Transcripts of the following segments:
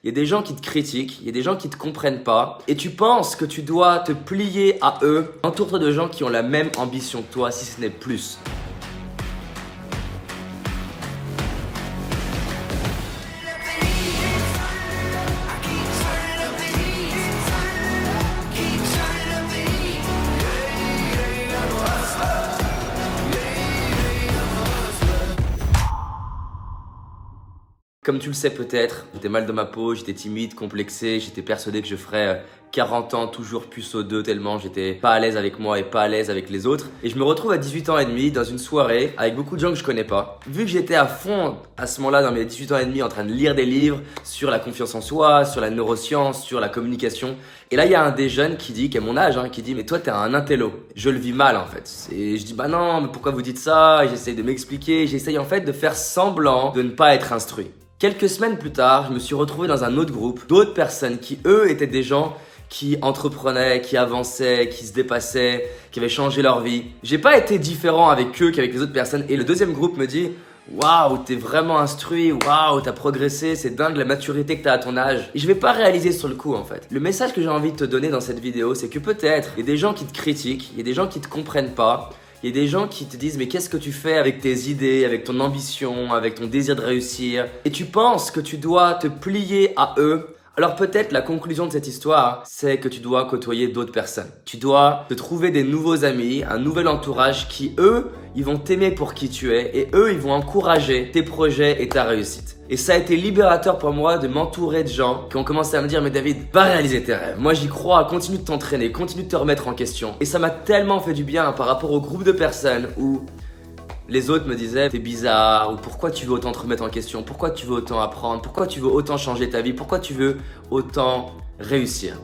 Il y a des gens qui te critiquent, il y a des gens qui te comprennent pas, et tu penses que tu dois te plier à eux. Entoure-toi de gens qui ont la même ambition que toi, si ce n'est plus. Comme tu le sais peut-être, j'étais mal dans ma peau, j'étais timide, complexé, j'étais persuadé que je ferais 40 ans toujours puceau 2 tellement j'étais pas à l'aise avec moi et pas à l'aise avec les autres. Et je me retrouve à 18 ans et demi dans une soirée avec beaucoup de gens que je connais pas. Vu que j'étais à fond à ce moment-là dans mes 18 ans et demi en train de lire des livres sur la confiance en soi, sur la neuroscience, sur la communication. Et là il y a un des jeunes qui dit, qui a mon âge, qui dit mais toi t'es un intello. Je le vis mal en fait. Et je dis bah non mais pourquoi vous dites ça? Et j'essaye de m'expliquer, j'essaye en fait de faire semblant de ne pas être instruit. Quelques semaines plus tard, je me suis retrouvé dans un autre groupe, d'autres personnes qui, eux, étaient des gens qui entreprenaient, qui avançaient, qui se dépassaient, qui avaient changé leur vie. J'ai pas été différent avec eux qu'avec les autres personnes. Et le deuxième groupe me dit « Waouh, t'es vraiment instruit, waouh, t'as progressé, c'est dingue la maturité que t'as à ton âge. » Et je vais pas réaliser sur le coup en fait. Le message que j'ai envie de te donner dans cette vidéo, c'est que peut-être, il y a des gens qui te critiquent, il y a des gens qui te comprennent pas. Il y a des gens qui te disent mais qu'est-ce que tu fais avec tes idées, avec ton ambition, avec ton désir de réussir, et tu penses que tu dois te plier à eux. Alors peut-être la conclusion de cette histoire, c'est que tu dois côtoyer d'autres personnes. Tu dois te trouver des nouveaux amis, un nouvel entourage qui eux, ils vont t'aimer pour qui tu es et eux, ils vont encourager tes projets et ta réussite. Et ça a été libérateur pour moi de m'entourer de gens qui ont commencé à me dire mais David, va réaliser tes rêves. Moi j'y crois, continue de t'entraîner, continue de te remettre en question. Et ça m'a tellement fait du bien par rapport au groupe de personnes où les autres me disaient t'es bizarre, ou pourquoi tu veux autant te remettre en question, pourquoi tu veux autant apprendre, pourquoi tu veux autant changer ta vie, pourquoi tu veux autant réussir.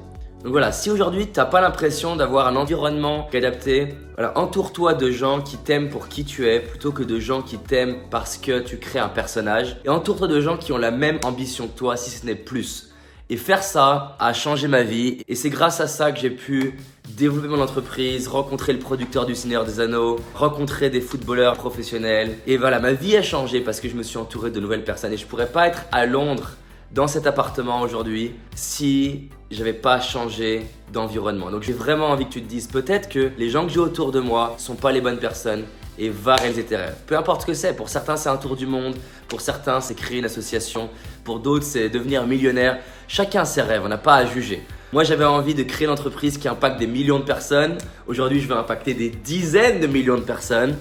Donc voilà, si aujourd'hui t'as pas l'impression d'avoir un environnement adapté, voilà, entoure-toi de gens qui t'aiment pour qui tu es plutôt que de gens qui t'aiment parce que tu crées un personnage. Et entoure-toi de gens qui ont la même ambition que toi, si ce n'est plus. Et faire ça a changé ma vie et c'est grâce à ça que j'ai pu développer mon entreprise, rencontrer le producteur du Seigneur des Anneaux, rencontrer des footballeurs professionnels. Et voilà, ma vie a changé parce que je me suis entouré de nouvelles personnes et je pourrais pas être à Londres dans cet appartement aujourd'hui si j'avais pas changé d'environnement. Donc j'ai vraiment envie que tu te dises peut-être que les gens que j'ai autour de moi sont pas les bonnes personnes et va réaliser tes rêves. Peu importe ce que c'est, pour certains c'est un tour du monde, pour certains c'est créer une association, pour d'autres c'est devenir millionnaire. Chacun a ses rêves, on n'a pas à juger. Moi j'avais envie de créer une entreprise qui impacte des millions de personnes. Aujourd'hui je veux impacter des dizaines de millions de personnes.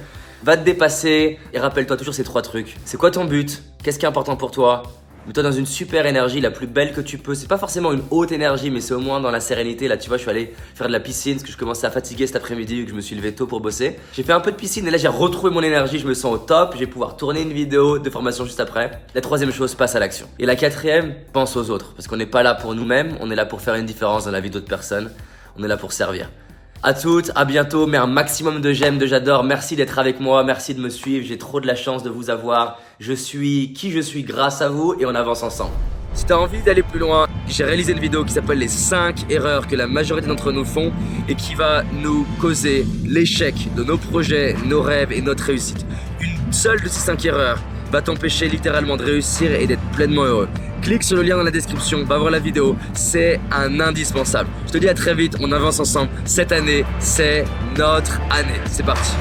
Va te dépasser et rappelle-toi toujours ces 3 trucs. C'est quoi ton but? Qu'est-ce qui est important pour toi? Mets-toi dans une super énergie, la plus belle que tu peux. C'est pas forcément une haute énergie, mais c'est au moins dans la sérénité. Là, tu vois, je suis allé faire de la piscine parce que je commençais à fatiguer cet après-midi vu que je me suis levé tôt pour bosser. J'ai fait un peu de piscine et là, j'ai retrouvé mon énergie. Je me sens au top. Je vais pouvoir tourner une vidéo de formation juste après. La 3e chose, passe à l'action. Et la 4e, pense aux autres. Parce qu'on n'est pas là pour nous-mêmes. On est là pour faire une différence dans la vie d'autres personnes. On est là pour servir. À toutes, à bientôt, mets un maximum de j'aime, de j'adore, merci d'être avec moi, merci de me suivre, j'ai trop de la chance de vous avoir. Je suis qui je suis grâce à vous et on avance ensemble. Si tu as envie d'aller plus loin, j'ai réalisé une vidéo qui s'appelle les 5 erreurs que la majorité d'entre nous font et qui va nous causer l'échec de nos projets, nos rêves et notre réussite. Une seule de ces 5 erreurs va t'empêcher littéralement de réussir et d'être pleinement heureux. Clique sur le lien dans la description, va voir la vidéo, c'est un indispensable. Je te dis à très vite, on avance ensemble. Cette année, c'est notre année. C'est parti.